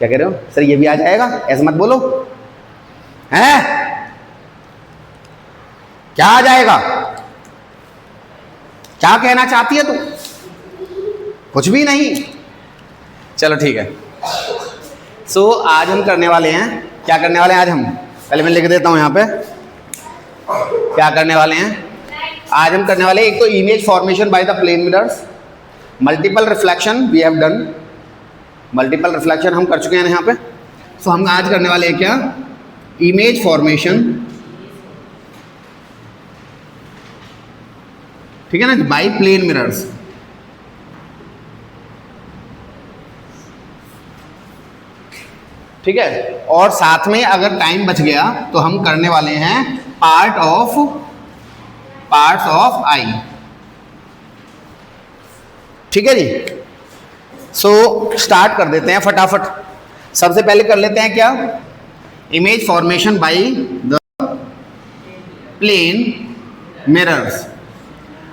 क्या कह रहे हो सर, ये भी आ जाएगा? ऐसे मत बोलो, हैं? क्या आ जाएगा? क्या कहना चाहती है तू? कुछ भी नहीं। चलो ठीक है। सो आज हम करने वाले हैं, क्या करने वाले हैं आज हम? पहले मैं लिख देता हूं यहां पे क्या करने वाले हैं। आज हम करने वाले हैं, एक तो image formation by the plane mirrors, multiple reflection we have done, multiple reflection हम कर चुके हैं यहाँ पे। सो हम आज करने वाले हैं क्या? इमेज फॉर्मेशन, ठीक है ना, बाय प्लेन मिरर्स। ठीक है, और साथ में अगर टाइम बच गया तो हम करने वाले हैं पार्ट्स ऑफ आई। ठीक है जी। सो स्टार्ट कर देते हैं फटाफट। सबसे पहले कर लेते हैं क्या? Image formation by the plane mirrors.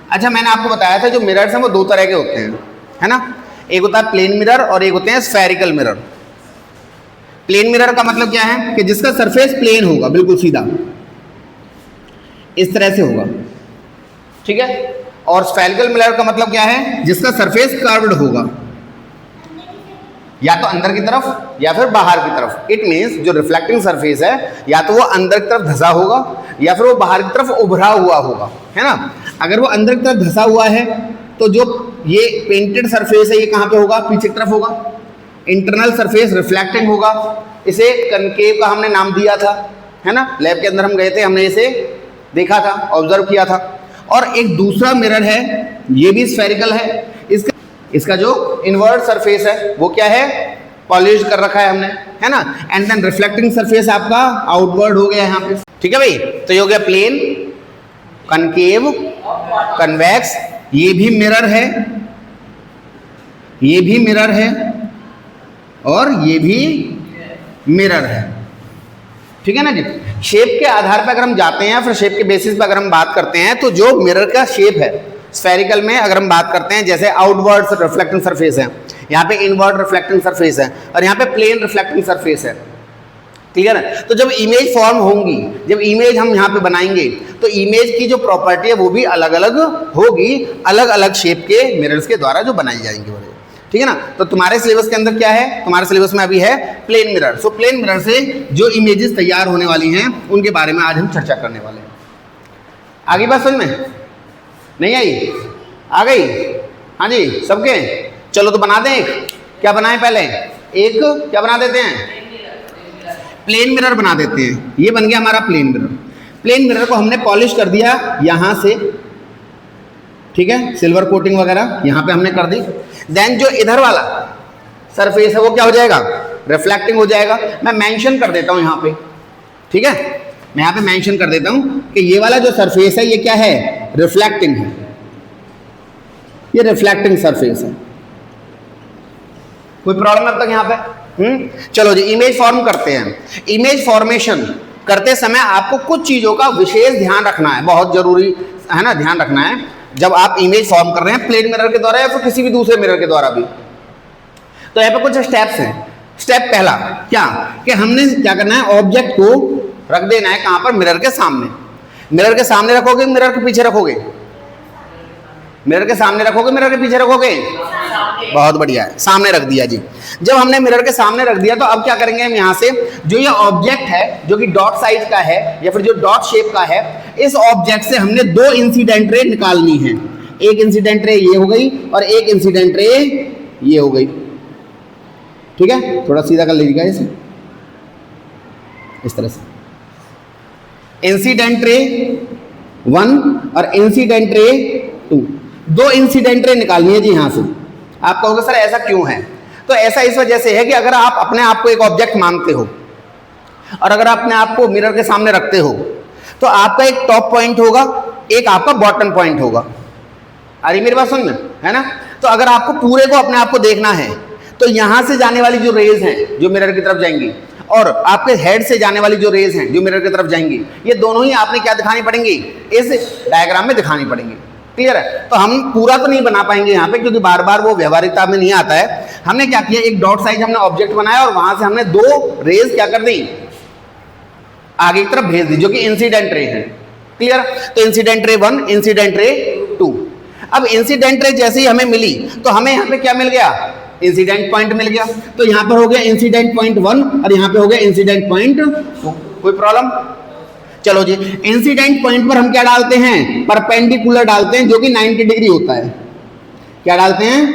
अच्छा, मैंने आपको बताया था जो मिरर्स हैं वो दो तरह के होते हैं, है ना? एक होता है प्लेन मिरर और एक होते हैं स्फेरिकल मिरर। प्लेन मिरर का मतलब क्या है कि जिसका सरफेस प्लेन होगा, बिल्कुल सीधा इस तरह से होगा, ठीक है। और स्फेरिकल मिरर का मतलब क्या है? जिसका सरफेस कर्व्ड होगा, या तो अंदर की तरफ या फिर बाहर की तरफ। इट मीन्स जो रिफ्लेक्टिंग सरफेस है या तो वो अंदर की तरफ धंसा होगा या फिर वो बाहर की तरफ उभरा हुआ होगा, है ना। अगर वो अंदर की तरफ धंसा हुआ है तो जो ये पेंटेड सरफेस है ये कहाँ पे होगा? पीछे की तरफ होगा। इंटरनल सरफेस रिफ्लेक्टिंग होगा। इसे कनकेव का हमने नाम दिया था, है ना। लैब के अंदर हम गए थे, हमने इसे देखा था, ऑब्जर्व किया था। और एक दूसरा मिरर है, ये भी स्फेरिकल है। इसका जो इनवर्ट सरफेस है वो क्या है? पॉलिश कर रखा है हमने, है ना। एंड देन रिफ्लेक्टिंग सरफेस आपका आउटवर्ड हो गया यहाँ पे, ठीक है भाई। तो ये हो गया प्लेन, कनकेव, कन्वेक्स। ये भी मिरर है, ये भी मिरर है और ये भी मिरर है, ठीक है ना जी। शेप के आधार पर अगर हम जाते हैं, फिर शेप के बेसिस पर अगर हम बात करते हैं, तो जो मिरर का शेप है स्फेरिकल में अगर हम बात करते हैं, जैसे आउटवर्ड रिफ्लेक्टिंग सरफेस है, यहाँ पे इनवर्ड रिफ्लेक्टिंग सरफेस है और यहाँ पे प्लेन रिफ्लेक्टिंग सरफेस है, क्लियर है। तो जब इमेज फॉर्म होंगी, जब इमेज हम यहाँ पे बनाएंगे, तो इमेज की जो प्रॉपर्टी है वो भी अलग अलग होगी, अलग अलग शेप के मिरर्स के द्वारा जो बनाई जाएंगी, ठीक है ना। तो तुम्हारे सिलेबस के अंदर क्या है? तुम्हारे सिलेबस में अभी है plane mirror. So plane mirror से जो इमेजेस तैयार होने वाली हैं उनके बारे में आज हम चर्चा करने वाले हैं। आगे बात समझ में नहीं आई? आ गई? हाँ जी, सबके। चलो तो बना दें एक। क्या बनाएं? पहले एक क्या बना देते हैं? प्लेन मिरर बना देते हैं। ये बन गया हमारा प्लेन मिरर। प्लेन मिरर को हमने पॉलिश कर दिया यहाँ से, ठीक है, सिल्वर कोटिंग वगैरह यहाँ पे हमने कर दी। देन जो इधर वाला सरफेस है वो क्या हो जाएगा? रिफ्लेक्टिंग हो जाएगा। मैं मेंशन कर देता हूँ यहाँ पे, ठीक है, मैं यहाँ पे मेंशन कर देता हूँ कि ये वाला जो सरफेस है ये क्या है? रिफ्लेक्टिंग है, ये रिफ्लेक्टिंग सरफेस है। कोई प्रॉब्लम अब तक यहाँ पे? चलो जी, इमेज फॉर्म करते हैं। इमेज फॉर्मेशन करते समय आपको कुछ चीजों का विशेष ध्यान रखना है, बहुत जरूरी है ना, ध्यान रखना है जब आप इमेज फॉर्म कर रहे हैं प्लेन मिरर के द्वारा या फिर किसी भी दूसरे मिरर के द्वारा भी। तो यहाँ पे कुछ स्टेप्स हैं। स्टेप पहला क्या कि हमने क्या करना है? ऑब्जेक्ट को रख देना है कहां पर? मिरर के सामने। मिरर के सामने रखोगे, मिरर के पीछे रखोगे? मिरर के सामने रखोगे, मिरर के पीछे रखोगे? बहुत बढ़िया है, सामने रख दिया जी। जब हमने मिरर के सामने रख दिया तो अब क्या करेंगे हम? यहाँ से जो ये ऑब्जेक्ट है जो कि डॉट साइज का है या फिर जो डॉट शेप का है, इस ऑब्जेक्ट से हमने दो इंसिडेंट रे निकालनी है। एक इंसिडेंट रे ये हो गई और एक इंसिडेंट रे ये हो गई, ठीक है। थोड़ा सीधा कर लीजिएगा इसे, इस तरह से। इंसिडेंट रे 1 और इंसिडेंट रे 2, दो इंसिडेंट रे निकालनी है जी यहाँ से। आप कहोगे सर ऐसा क्यों है? तो ऐसा इस वजह से है कि अगर आप अपने आप को एक ऑब्जेक्ट मानते हो और अगर अपने आप को मिरर के सामने रखते हो तो आपका एक टॉप पॉइंट होगा, एक आपका बॉटम पॉइंट होगा। अरे मेरी बात सुन में, है ना। तो अगर आपको पूरे को अपने आप को देखना है तो यहां से जाने वाली जो रेज हैं जो मिरर की तरफ जाएंगी और आपके हेड से जाने वाली जो रेज हैं जो मिरर की तरफ जाएंगी, ये दोनों ही आपने क्या दिखानी पड़ेंगी? इस डायग्राम में दिखानी पड़ेंगी, क्लियर है? तो हम पूरा तो नहीं बना पाएंगे यहाँ पे, क्योंकि बार बार वो व्यवहारिकता में नहीं आता है। हमने क्या किया, एक डॉट साइज हमने ऑब्जेक्ट बनाया और वहां से हमने दो रेज क्या कर दी, आगे की तरफ भेज दी, जो कि इंसिडेंट रे है। क्लियर? तो इंसिडेंट रे 1, इंसिडेंट रे 2। अब इंसिडेंट रे जैसे ही हमें मिली तो हमें यहाँ पे क्या मिल गया, इंसिडेंट पॉइंट मिल गया। तो यहाँ पर हो गया इंसिडेंट पॉइंट 1 और यहाँ पे हो गया इंसिडेंट पॉइंट 2। कोई प्रॉब्लम? चलो जी, इंसिडेंट पॉइंट पर हम क्या डालते हैं, परपेंडिकुलर डालते हैं, जो कि 90 डिग्री होता है। क्या डालते हैं?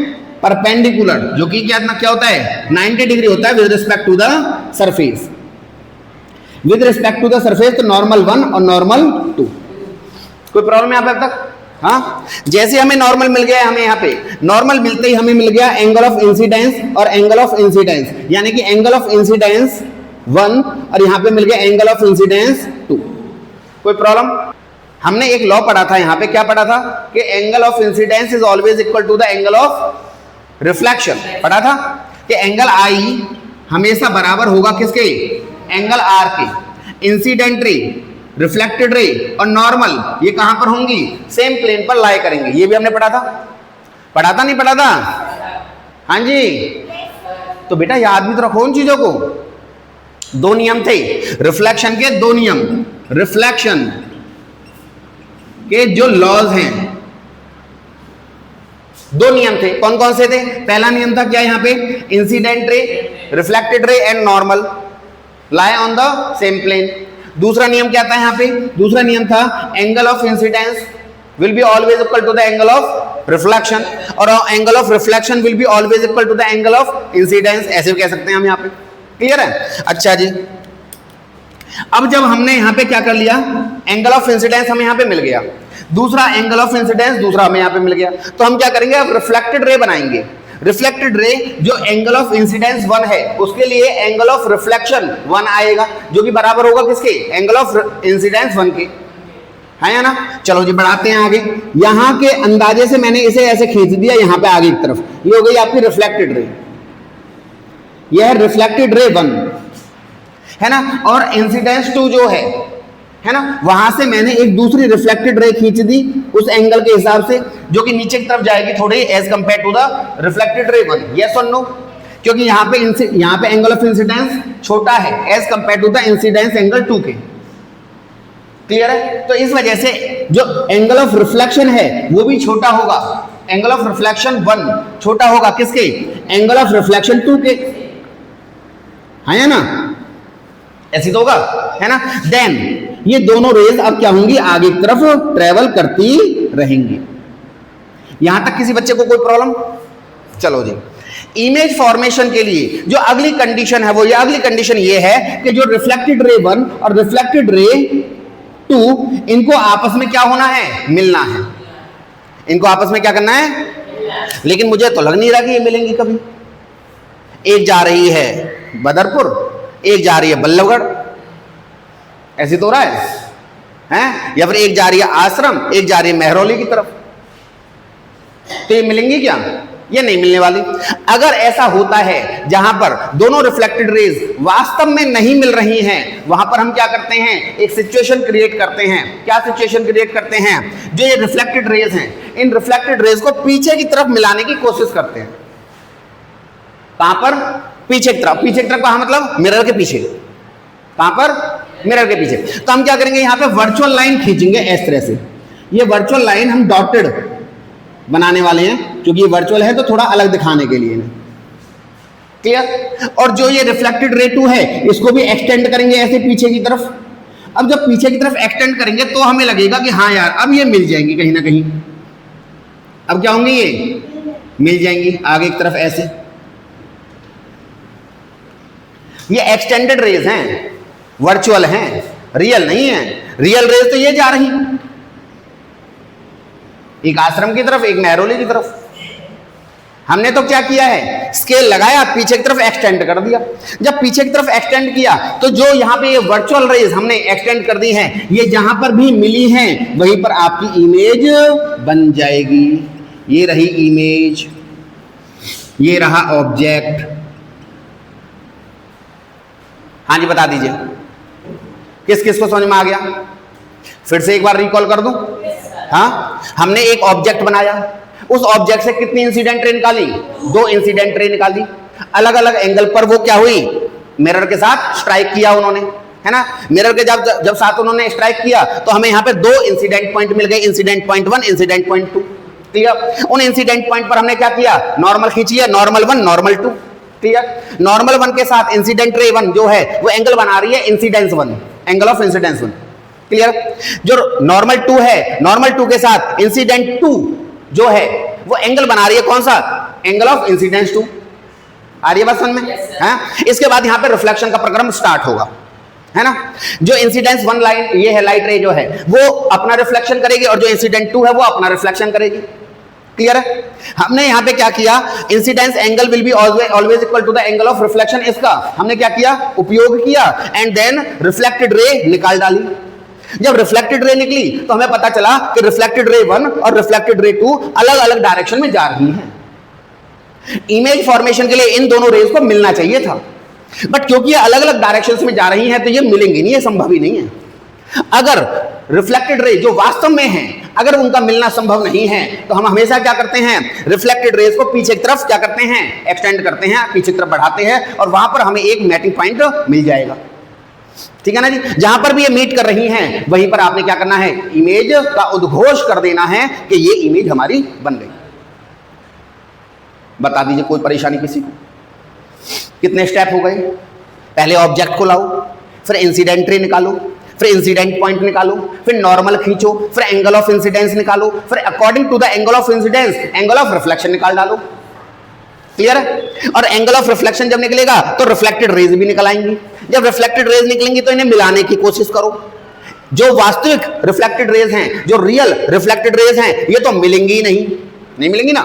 परपेंडिकुलर, जो कि क्या होता है, 90 डिग्री होता है with respect to the surface. With respect to the surface तो नॉर्मल 1 और नॉर्मल 2। कोई प्रॉब्लम है यहाँ पे अब तक? हाँ, जैसे हमें नॉर्मल मिल गया, हमें यहाँ पे नॉर्मल मिलते ही हमें मिल गया एंगल ऑफ इंसिडेंस और एंगल ऑफ इंसिडेंस, यानी कि एंगल ऑफ इंसिडेंस 1 और यहाँ पे मिल गया एंगल ऑफ इंसिडेंस 2। कोई प्रॉब्लम? हमने एक लॉ पढ़ा था यहाँ पे, क्या पढ़ा था कि angle of incidence is always equal to the angle of reflection. पढ़ा था कि एंगल आई हमेशा बराबर होगा किसके, एंगल आर के। इंसिडेंट रे, रिफ्लेक्टेड रे और नॉर्मल ये कहां पर होंगी, सेम प्लेन पर लाई करेंगे। ये भी हमने पढ़ा था, पढ़ा था नहीं पढ़ा था? हाँ जी। तो बेटा याद भी तो रखो उन चीजों को। दो नियम थे रिफ्लेक्शन के, दो नियम रिफ्लेक्शन के जो लॉज हैं, दो नियम थे। कौन कौन से थे? पहला नियम था क्या यहाँ पे, incident ray, reflected ray and normal lie on the same plane. दूसरा नियम क्या था यहाँ पे? दूसरा नियम था angle of incidence will be always equal to the angle of reflection और angle of reflection will be always equal to the angle of incidence. ऐसे भी कह सकते हैं हम यहाँ पे। क्लियर है? अच्छा जी, अब जब हमने यहाँ पे क्या कर लिया, एंगल ऑफ इंसिडेंस हमें यहाँ पे मिल गया, दूसरा एंगल ऑफ इंसिडेंस दूसरा हमें यहाँ पे मिल गया, तो हम क्या करेंगे, अब रिफ्लेक्टेड रे बनाएंगे। रिफ्लेक्टेड रे जो एंगल ऑफ इंसिडेंस 1 है उसके लिए एंगल ऑफ रिफ्लेक्शन 1 आएगा, जो कि बराबर होगा किसके, एंगल ऑफ इंसिडेंस 1 के। है या ना? चलो जी बढ़ाते हैं आगे। यहां के अंदाजे से मैंने इसे ऐसे खींच दिया यहाँ पे आगे की तरफ, ये हो गई आपकी रिफ्लेक्टेड रे। यह है रिफ्लेक्टेड रे 1, है ना। और इंसिडेंस 2 जो है ना, वहां से मैंने एक दूसरी रिफ्लेक्टेड रे खींच दी उस एंगल के हिसाब से, जो कि नीचे की तरफ जाएगी थोड़ी as compared to the reflected ray 1। Yes और नो? क्योंकि यहाँ पे एंगल ऑफ इंसिडेंस छोटा है as compared to the incidence angle 2 के। क्लियर है? तो इस वजह से जो एंगल ऑफ रिफ्लेक्शन है वो भी छोटा होगा। एंगल ऑफ रिफ्लेक्शन 1 छोटा होगा किसके, एंगल ऑफ रिफ्लेक्शन 2 के। है ना? ऐसी तो होगा, है ना। देन ये दोनों रेज अब क्या होंगी, आगे की तरफ ट्रेवल करती रहेंगी। यहां तक किसी बच्चे को कोई प्रॉब्लम? चलो जी, इमेज फॉर्मेशन के लिए जो अगली कंडीशन है वो ये, अगली कंडीशन ये है कि जो रिफ्लेक्टेड रे 1 और रिफ्लेक्टेड रे 2 इनको आपस में क्या होना है, मिलना है। इनको आपस में क्या करना है, लेकिन मुझे तो लग नहीं रहा कि ये मिलेंगी कभी। एक जा रही है बदरपुर, एक जा रही है बल्लभगढ़, ऐसी तो हो रहा है? या फिर एक जा रही है आश्रम, एक जा रही है मेहरौली की तरफ। तो ये मिलेंगी क्या? ये नहीं मिलने वाली। अगर ऐसा होता है जहां पर दोनों रिफ्लेक्टेड रेज वास्तव में नहीं मिल रही हैं, वहां पर हम क्या करते हैं, एक सिचुएशन क्रिएट करते हैं। क्या सिचुएशन क्रिएट करते हैं? जो ये रिफ्लेक्टेड रेज हैं, इन रिफ्लेक्टेड रेज को पीछे की तरफ मिलाने की कोशिश करते हैं। कहां पर? पीछे की तरफ। पीछे की तरफ कहां, मतलब मिरर के पीछे। कहां पर? मिरर के पीछे। तो हम क्या करेंगे, यहां पे वर्चुअल लाइन खींचेंगे इस तरह से। ये वर्चुअल लाइन हम डॉटेड बनाने वाले हैं, क्योंकि ये वर्चुअल है तो थोड़ा अलग दिखाने के लिए। क्लियर? और जो ये रिफ्लेक्टेड रे 2 है इसको भी एक्सटेंड करेंगे ऐसे पीछे की तरफ। अब जब पीछे की तरफ एक्सटेंड करेंगे तो हमें लगेगा कि हाँ यार अब ये मिल जाएंगी कहीं ना कहीं। अब क्या होंगी, ये मिल जाएंगी आगे की तरफ ऐसे। ये एक्सटेंडेड रेज हैं, वर्चुअल हैं, रियल नहीं है। रियल रेज तो ये जा रही, एक आश्रम की तरफ, एक मेहरौली की तरफ। हमने तो क्या किया है, स्केल लगाया, पीछे की तरफ एक्सटेंड कर दिया। जब पीछे की तरफ एक्सटेंड किया तो जो यहाँ पे ये वर्चुअल रेज हमने एक्सटेंड कर दी हैं, ये जहां पर भी मिली हैं वहीं पर आपकी इमेज बन जाएगी। ये रही इमेज, ये रहा ऑब्जेक्ट। हाँ जी बता दीजिए किस किस को समझ में आ गया? फिर से एक बार रिकॉल कर दूं। हाँ, हमने एक ऑब्जेक्ट बनाया, उस ऑब्जेक्ट से कितनी इंसिडेंट रे निकाली? 2 इंसिडेंट रे निकाली। अलग अलग एंगल पर वो क्या हुई? मिरर के साथ स्ट्राइक किया उन्होंने, है ना। मिरर के जब साथ उन्होंने स्ट्राइक किया तो हमें यहाँ पे 2 इंसिडेंट पॉइंट मिल गए, incident point 1, incident point 2। Clear. उन इंसिडेंट पॉइंट पर हमने क्या किया? नॉर्मल खींची है, नॉर्मल 1, नॉर्मल 2। क्लियर। नॉर्मल 1 के साथ इंसिडेंट रे 1 जो है वो एंगल बना रही है incidence 1, angle of incidence 1। Clear. जो नॉर्मल 2 है, नॉर्मल 2 के साथ इंसिडेंट 2 जो है वो एंगल बना रही है कौन सा? Angle of incidence 2। आ रही है बात समझ में? है। इसके बाद यहाँ पे रिफ्लेक्शन का प्रक्रम स्टार्ट होगा, है ना। जो इंसिडेंस 1 लाइट, ये है लाइट रे जो है वो अपना रिफ्लेक्शन करेगी और जो इंसिडेंट 2 है वो अपना रिफ्लेक्शन करेगी। क्लियर है। हमने यहाँ पे क्या किया? Incidence angle will be always equal to the angle of reflection, इसका हमने क्या किया? उपयोग किया एंड देन रिफ्लेक्टेड रे निकाल डाली। जब रिफ्लेक्टेड रे निकली तो हमें पता चला कि रिफ्लेक्टेड रे 1 और रिफ्लेक्टेड रे 2 अलग अलग डायरेक्शन में जा रही हैं। इमेज फॉर्मेशन के लिए इन दोनों रेज को मिलना चाहिए था, बट क्योंकि ये अलग अलग डायरेक्शंस में जा रही हैं तो ये मिलेंगी नहीं, ये संभव ही नहीं है। अगर रिफ्लेक्टेड रे जो वास्तव में है अगर उनका मिलना संभव नहीं है तो हम हमेशा क्या करते हैं? रिफ्लेक्टेड रेज को पीछे की तरफ क्या करते हैं? एक्सटेंड करते हैं, पीछे की तरफ बढ़ाते हैं और वहां पर हमें एक मैटिंग पॉइंट मिल जाएगा। ठीक है ना जी। जहां पर भी ये मीट कर रही हैं वहीं पर आपने क्या करना है? इमेज का उद्घोष कर देना है कि ये इमेज हमारी बन गई। बता दीजिए कोई परेशानी किसी को? कितने स्टेप हो गए? पहले ऑब्जेक्ट को लाओ, फिर इंसिडेंट रे निकालो, फिर इंसिडेंट पॉइंट निकालो, फिर नॉर्मल खींचो, फिर एंगल ऑफ इंसिडेंस निकालो, फिर according to the angle of incidence angle of reflection निकाल डालो। क्लियर है। और एंगल ऑफ रिफ्लेक्शन जब निकलेगा तो रिफ्लेक्टेड रेज भी निकल आएंगी। जब रिफ्लेक्टेड रेज निकलेंगी तो इन्हें मिलाने की कोशिश करो। जो वास्तविक रिफ्लेक्टेड रेज हैं, जो रियल रिफ्लेक्टेड रेज हैं, ये तो मिलेंगी ही नहीं मिलेंगी ना।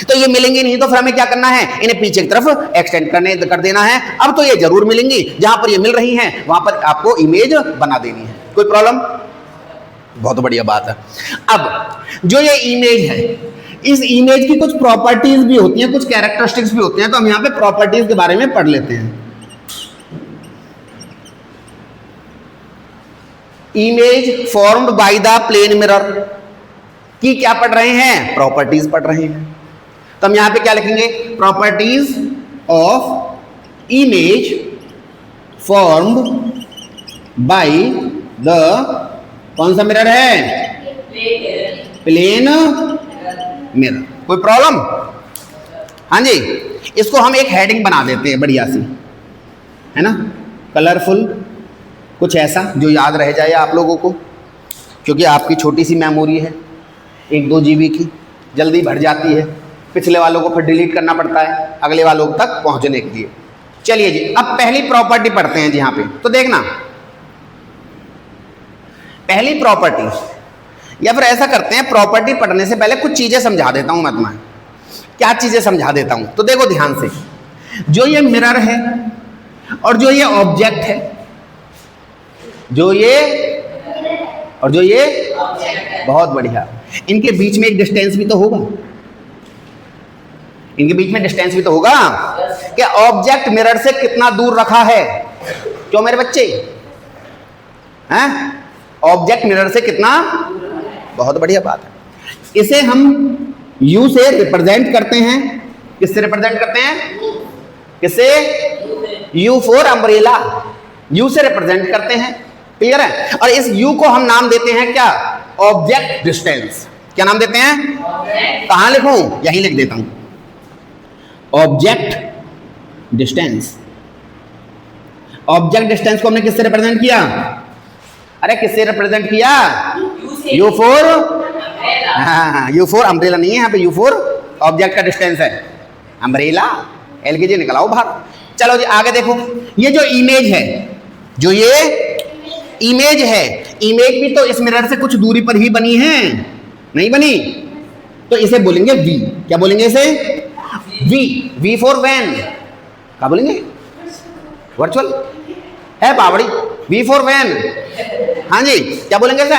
तो ये मिलेंगी नहीं तो फिर हमें क्या करना है? इन्हें पीछे की तरफ एक्सटेंड कर देना है। अब तो ये जरूर मिलेंगी, जहां पर ये मिल रही हैं वहां पर आपको इमेज बना देनी है। कोई प्रॉब्लम? बहुत बढ़िया बात है। अब जो ये इमेज है, इस इमेज की कुछ प्रॉपर्टीज भी होती हैं, कुछ कैरेक्टरिस्टिक्स भी होती हैं, तो हम यहां पे प्रॉपर्टीज के बारे में पढ़ लेते हैं। Image formed by the plane mirror की क्या पढ़ रहे हैं? प्रॉपर्टीज पढ़ रहे हैं। तो हम यहां पे क्या लिखेंगे? Properties of image formed by the कौन सा मिरर है? Plane mirror. कोई प्रॉब्लम? हाँ जी। इसको हम एक हेडिंग बना देते हैं बढ़िया सी, है ना, कलरफुल, कुछ ऐसा जो याद रह जाए आप लोगों को, क्योंकि आपकी छोटी सी मेमोरी है, 1-2 GB की, जल्दी भर जाती है। पिछले वालों को फिर डिलीट करना पड़ता है अगले वालों तक पहुंचने के लिए। चलिए जी, अब पहली प्रॉपर्टी पढ़ते हैं जी यहाँ पे। तो देखना, पहली प्रॉपर्टी, या फिर ऐसा करते हैं, प्रॉपर्टी पढ़ने से पहले कुछ चीजें समझा देता हूं मैं तुम्हें। क्या चीजें समझा देता हूं? तो देखो ध्यान से, जो ये मिरर है और जो ये ऑब्जेक्ट है, जो ये और जो ये, बहुत बढ़िया, इनके बीच में एक डिस्टेंस भी तो होगा। इनके बीच में डिस्टेंस भी तो होगा। क्या ऑब्जेक्ट मिरर से कितना दूर रखा है? क्यों मेरे बच्चे? हैं? ऑब्जेक्ट मिरर से कितना? बहुत बढ़िया बात है। इसे हम U से रिप्रेजेंट करते हैं। किससे रिप्रेजेंट करते हैं? किससे? U for umbrella. U से रिप्रेजेंट करते हैं। क्लियर है। और इस U को हम नाम देते हैं क्या? Object distance. क्या नाम देते हैं? कहां लिखूं? यहीं लिख देता हूं, ऑब्जेक्ट डिस्टेंस। ऑब्जेक्ट डिस्टेंस को हमने किससे रिप्रेजेंट किया? अरे किससे रिप्रेजेंट किया? U फॉर, हाँ, U फॉर अम्ब्रेला नहीं है यहाँ पे, U फॉर ऑब्जेक्ट का डिस्टेंस है, अम्ब्रेला। LKG निकलाओ बाहर। चलो जी आगे देखो, ये जो इमेज है, जो ये इमेज है, इमेज भी तो इस मिरर से कुछ दूरी पर ही बनी है, नहीं बनी? तो इसे बोलेंगे V। क्या बोलेंगे इसे? V for van. क्या बोलेंगे? वर्चुअल है पावड़ी। V for van. हाँ जी, क्या बोलेंगे इसे?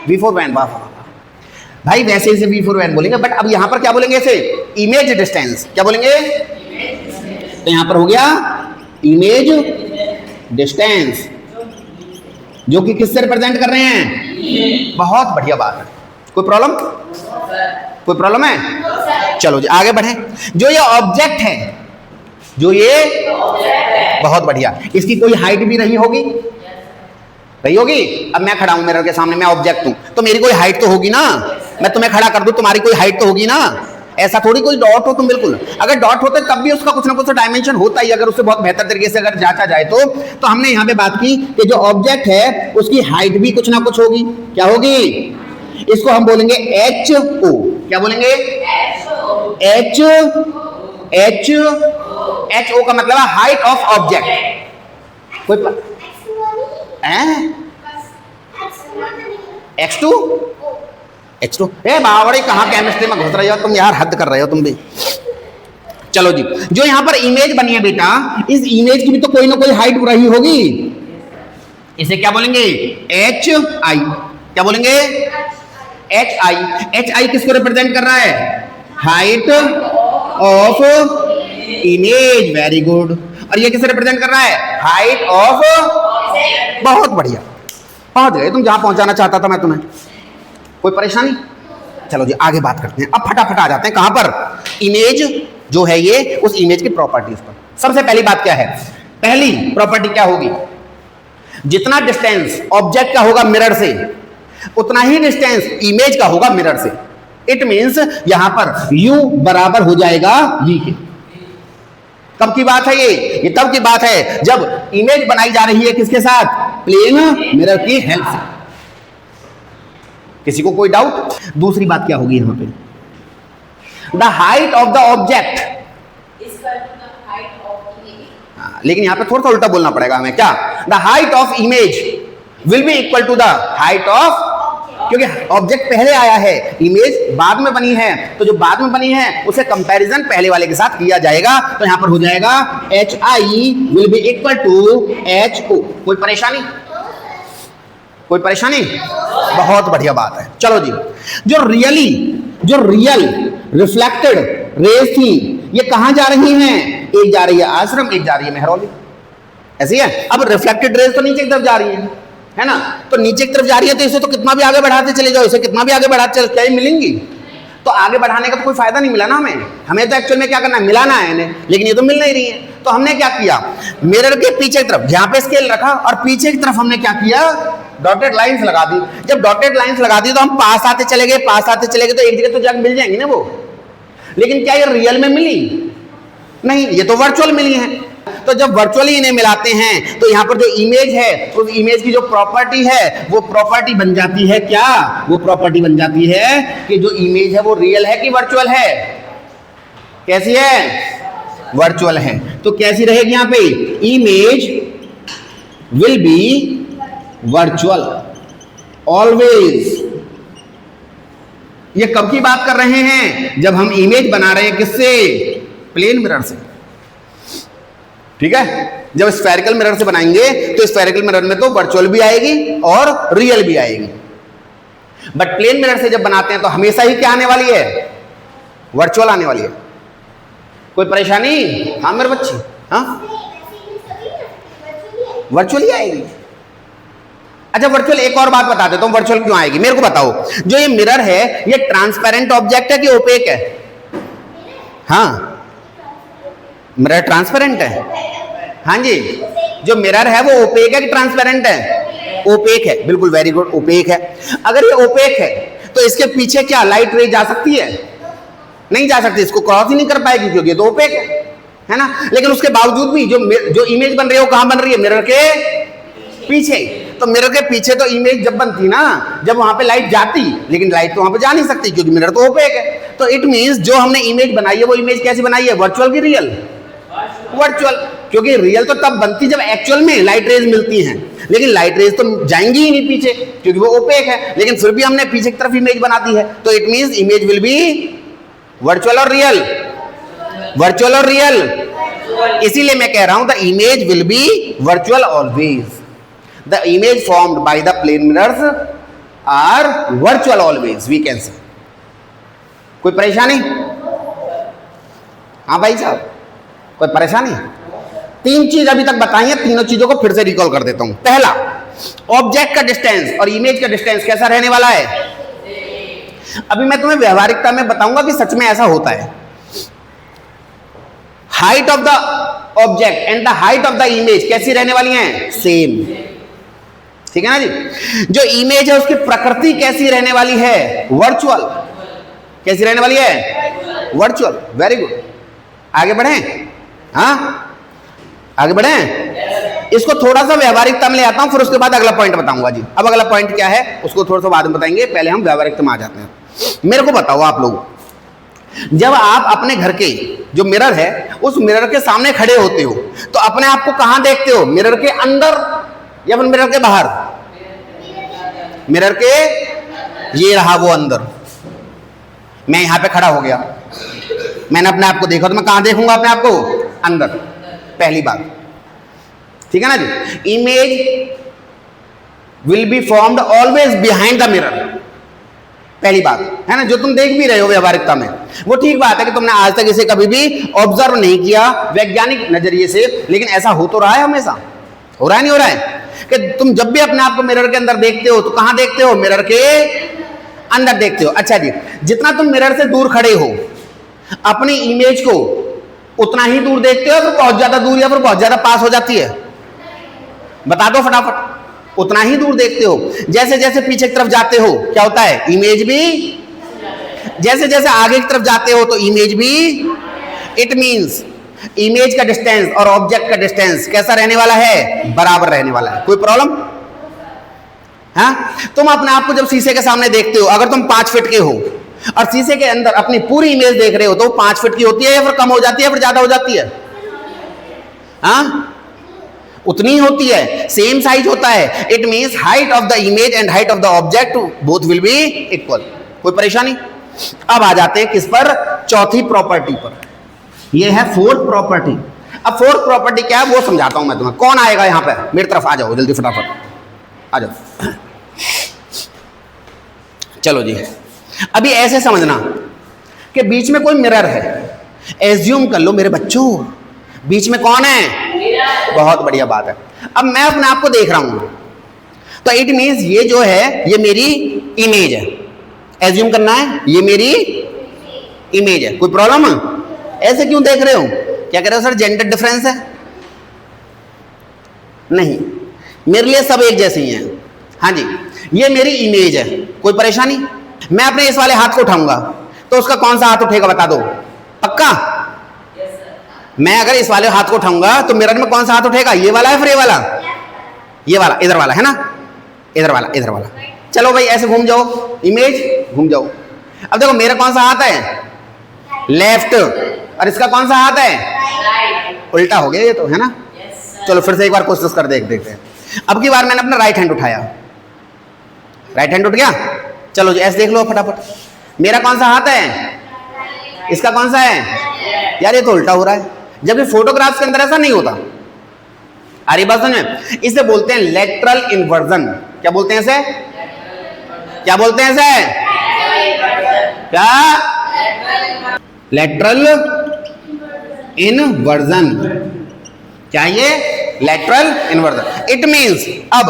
V for van. वाह भाई, वैसे इसे V फॉर वैन बोलेंगे, बट अब यहां पर क्या बोलेंगे इसे? Image distance. क्या बोलेंगे? तो यहां पर हो गया इमेज डिस्टेंस, जो कि किससे रिप्रेजेंट कर रहे हैं? बहुत बढ़िया बात है। कोई प्रॉब्लम? कोई प्रॉब्लम है? चलो जी आगे बढ़े। जो ये ऑब्जेक्ट है, जो ये बहुत बढ़िया, इसकी कोई हाइट भी रही होगी, रही होगी। अब मैं खड़ा हूं मिरर के सामने, मैं ऑब्जेक्ट हूं, तो मेरी कोई हाइट तो होगी ना। मैं तुम्हें खड़ा कर दूं, तुम्हारी कोई हाइट तो होगी ना। ऐसा थोड़ी कोई डॉट हो तुम, बिल्कुल। अगर डॉट होते तब भी उसका कुछ ना कुछ डायमेंशन होता ही, अगर उससे बहुत बेहतर तरीके से अगर जांचा जाए तो हमने यहाँ पे बात की कि जो ऑब्जेक्ट है उसकी हाइट भी कुछ ना कुछ होगी। क्या होगी? इसको हम बोलेंगे एच ओ। क्या बोलेंगे? एच ओ का मतलब है हाइट ऑफ ऑब्जेक्ट। कोई X2 बावड़ी कहाँ केमिस्ट्री में घुस रहे हो तुम यार, हद कर रहे हो तुम भी। चलो जी, जो यहाँ पर इमेज बनी है बेटा, इस इमेज की भी तो कोई ना कोई हाइट रही होगी। इसे क्या बोलेंगे? H I. क्या बोलेंगे? H I. एच आई किसको रिप्रेजेंट कर रहा है? Height of image. Very good. और ये किसे रिप्रेजेंट कर रहा है? Height of. बहुत बढ़िया, पहुंच गए तुम जहां पहुंचाना चाहता था मैं तुम्हें। कोई परेशानी? चलो जी आगे बात करते हैं। अब फटाफट आ जाते हैं कहां पर? इमेज जो है ये, उस इमेज की प्रॉपर्टीज पर। सबसे पहली बात क्या है? पहली प्रॉपर्टी क्या होगी? जितना डिस्टेंस ऑब्जेक्ट का होगा मिरर से, उतना ही डिस्टेंस इमेज का होगा मिरर से। इट मींस यहां पर U बराबर हो जाएगा V के। कब की बात है ये तब की बात है जब इमेज बनाई जा रही है किसके साथ? प्लेन मिरर की हेल्प से। किसी को कोई डाउट? दूसरी बात क्या होगी यहां पे? The height of the object, लेकिन यहां पे थोड़ा सा उल्टा बोलना पड़ेगा हमें। क्या? The height of image will be equal to the height of, क्योंकि ऑब्जेक्ट पहले आया है, इमेज बाद में बनी है, तो जो बाद में बनी है उसे कंपैरिजन पहले वाले के साथ किया जाएगा। तो यहां पर हो जाएगा h i will be equal to h o. कोई परेशानी? कोई परेशानी? बहुत बढ़िया बात है। चलो जी, जो रियल रिफ्लेक्टेड रेज थी, ये कहां जा रही हैं? एक जा रही है आश्रम, एक जा रही है मेहरौली। ऐसी है। अब रिफ्लेक्टेड रेज तो नीचे की तरफ जा रही है ना, तो नीचे की तरफ जा रही है, तो इसे तो कितना भी आगे बढ़ाते चले जाओ, इसे कितना भी आगे बढ़ाते चले, क्या मिलेंगी? तो आगे बढ़ाने का तो कोई फायदा नहीं मिला ना हमें तो एक्चुअल में क्या करना है? मिलाना है इन्हें, लेकिन ये तो मिल नहीं रही है। तो हमने क्या किया? मिरर के पीछे की तरफ यहाँ पे स्केल रखा और पीछे की तरफ हमने क्या किया? डॉटेड लाइंस लगा दी। जब डॉटेड लाइंस लगा दी तो हम पास आते चले गए, तो एक जगह तो जाकर मिल जाएंगी ना वो। लेकिन क्या ये रियल में मिली? नहीं, ये तो वर्चुअल मिली है। तो जब वर्चुअली इन्हें मिलाते हैं तो यहां पर जो इमेज है, उस इमेज की जो प्रॉपर्टी है, वो प्रॉपर्टी बन जाती है क्या? वो प्रॉपर्टी बन जाती है कि जो इमेज है वो रियल है कि वर्चुअल है? कैसी है? वर्चुअल है। तो कैसी रहेगी यहां पे? Image will be virtual always. ये कब की बात कर रहे हैं? जब हम इमेज बना रहे हैं किससे? प्लेन मिरर से। ठीक है। जब स्फेरिकल मिरर से बनाएंगे तो स्फेरिकल मिरर में तो वर्चुअल भी आएगी और रियल भी आएगी, बट प्लेन मिरर से जब बनाते हैं तो हमेशा ही क्या आने वाली है? वर्चुअल आने वाली है। कोई परेशानी? हाँ मेरे बच्चे, हाँ वर्चुअल ही आएगी। अच्छा वर्चुअल, एक और बात बता देता हूं, वर्चुअल क्यों आएगी मेरे को बताओ। जो ये मिरर है ये ट्रांसपेरेंट ऑब्जेक्ट है कि ओपेक है? हाँ मिरर ट्रांसपेरेंट है। हाँ जी, जो मिरर है वो ओपेक है कि ट्रांसपेरेंट है? ओपेक है। बिल्कुल, वेरी गुड, ओपेक है। अगर ये ओपेक है तो इसके पीछे क्या लाइट रे जा सकती है? नहीं जा सकती, इसको क्रॉस ही नहीं कर पाएगी क्योंकि ये तो ओपेक है ना। लेकिन उसके बावजूद भी जो इमेज बन रही है वो कहां बन रही है? मिरर के पीछे। तो मिरर के पीछे तो इमेज जब बनती ना, जब वहां पे लाइट जाती, लेकिन लाइट तो वहां पे जा नहीं सकती क्योंकि मिरर तो ओपेक है। तो इट मींस जो हमने इमेज बनाई है वो इमेज कैसी बनाई है? वर्चुअल की रियल? वर्चुअल। क्योंकि रियल तो तब बनती जब एक्चुअल में लाइट रेज मिलती हैं, लेकिन लाइट रेज तो जाएंगी ही नहीं पीछे क्योंकि वो ओपेक है। लेकिन फिर भी हमने पीछे की तरफ इमेज बना दी है, तो it means image will be virtual और रियल? वर्चुअल और रियल। इसीलिए मैं कह रहा हूं the image will be virtual always. The image formed by the plane mirrors are virtual always, we can say. कोई परेशानी? हाँ भाई साहब, कोई परेशानी? तीन चीज अभी तक बताई है, तीनों चीजों को फिर से रिकॉल कर देता हूं। पहला, ऑब्जेक्ट का डिस्टेंस और इमेज का डिस्टेंस कैसा रहने वाला है? अभी मैं तुम्हें व्यवहारिकता में बताऊंगा कि सच में ऐसा होता है। Height of the object and the height of the image कैसी रहने वाली हैं? सेम। ठीक है ना जी। जो इमेज है उसकी प्रकृति कैसी रहने वाली है? वर्चुअल। कैसी रहने वाली है? वर्चुअल। Very good. आगे बढ़े? हाँ, आगे बढ़े। इसको थोड़ा सा व्यवहारिकता में ले आता हूं, फिर उसके बाद अगला पॉइंट बताऊंगा जी। अब अगला पॉइंट क्या है उसको थोड़ा सा बाद में बताएंगे, पहले हम व्यवहारिकता में आ जाते हैं। मेरे को बताओ आप लोग, जब आप अपने घर के जो मिरर है उस मिरर के सामने खड़े होते हो तो अपने आप को कहां देखते हो? मिरर के अंदर या फिर मिरर के बाहर? मिरर के, ये रहा वो अंदर। मैं यहां पे खड़ा हो गया, मैंने अपने आप को देखा तो मैं कहां देखूंगा अपने आप को? अंदर। पहली बात, ठीक है ना जी। Image will be formed always behind the mirror. पहली बात है ना, जो तुम देख भी रहे हो व्यवहारिकता में, वो ठीक बात है कि तुमने आज तक इसे कभी भी ऑब्जर्व नहीं किया वैज्ञानिक नजरिए से, लेकिन ऐसा हो तो रहा है, हमेशा हो रहा है, नहीं हो रहा है कि तुम जब भी अपने आप को मिरर के अंदर देखते हो तो कहां देखते हो? मिरर के अंदर देखते हो। अच्छा जी, जितना तुम मिरर से दूर खड़े हो अपनी इमेज को उतना ही दूर देखते हो, फिर बहुत ज्यादा दूर या फिर बहुत ज्यादा पास हो जाती है? बता दो फटाफट। उतना ही दूर देखते हो। जैसे जैसे पीछे की तरफ जाते हो क्या होता है? इमेज भी, जैसे जैसे आगे की तरफ जाते हो तो इमेज भी। इट मींस इमेज का डिस्टेंस और ऑब्जेक्ट का डिस्टेंस कैसा रहने वाला है? बराबर रहने वाला है। कोई प्रॉब्लम? हाँ, तुम अपने आप को जब शीशे के सामने देखते हो, अगर तुम 5 फीट के हो और शीशे के अंदर अपनी पूरी इमेज देख रहे हो तो 5 फीट की होती है या फिर कम हो जाती है, फिर ज्यादा हो जाती है? हाँ, उतनी ही होती है, सेम साइज होता है। It means height of the image and height of the object both will be equal. कोई परेशानी? अब आ जाते हैं किस पर? चौथी प्रॉपर्टी पर। यह है फोर्थ प्रॉपर्टी। अब फोर्थ प्रॉपर्टी क्या है वो समझाता हूं मैं तुम्हें। कौन आएगा यहां पे? मेरी तरफ आ जाओ जल्दी, फटाफट आ जाओ। चलो जी, अभी ऐसे समझना कि बीच में कोई मिरर है। एज्यूम कर लो मेरे बच्चों, बीच में कौन है? बहुत बढ़िया बात है। अब मैं अपने आप को देख रहा हूं तो इट मींस ये जो है ये मेरी इमेज है। एज्यूम करना है ये मेरी इमेज है। कोई प्रॉब्लम? ऐसे क्यों देख रहे हो? क्या कह रहे हो सर, जेंडर डिफरेंस है? नहीं, मेरे लिए सब एक जैसे ही हैं। हाँ जी, ये मेरी इमेज है। कोई परेशानी? मैं अपने इस वाले हाथ को उठाऊंगा तो उसका कौन सा हाथ उठेगा बता दो? पक्का? मैं अगर इस वाले हाथ को उठाऊंगा तो मिरर में कौन सा हाथ उठेगा? ये वाला है फिर ये वाला? ये वाला, इधर वाला है ना? इधर वाला, इधर वाला। चलो भाई ऐसे घूम जाओ, इमेज घूम जाओ। अब देखो मेरा कौन सा हाथ है? लेफ्ट। और इसका कौन सा हाथ है? उल्टा हो गया ये तो, है ना? चलो फिर से एक बार कोशिश कर देखते हैं। अब की बार मैंने अपना राइट हैंड उठाया, राइट हैंड उठ गया। चलो जी ऐसे देख लो फटाफट, मेरा कौन सा हाथ है? इसका कौन सा है? यार ये तो उल्टा हो रहा है, जबकि फोटोग्राफ्स के अंदर ऐसा नहीं होता। आ रही बात समझ में? इसे बोलते हैं लेटरल इन्वर्जन। क्या बोलते हैं इसे? क्या बोलते हैं इसे? क्या? Lateral inversion. क्या ये? Lateral inversion. इट मींस अब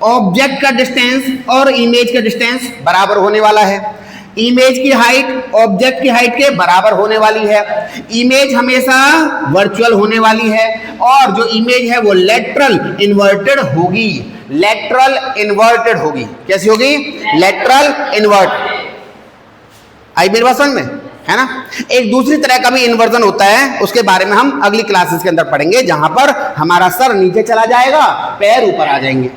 ऑब्जेक्ट का डिस्टेंस और इमेज का डिस्टेंस बराबर होने वाला है। इमेज की हाइट ऑब्जेक्ट की हाइट के बराबर होने वाली है। इमेज हमेशा वर्चुअल होने वाली है और जो इमेज है वो लेटरल इन्वर्टेड होगी। लेटरल इन्वर्टेड होगी। कैसी होगी? Lateral invert. आई मेरी बात समझ में? है ना? एक दूसरी तरह का भी इन्वर्जन होता है, उसके बारे में हम अगली क्लासेस के अंदर पढ़ेंगे, जहां पर हमारा सर नीचे चला जाएगा, पैर ऊपर आ जाएंगे।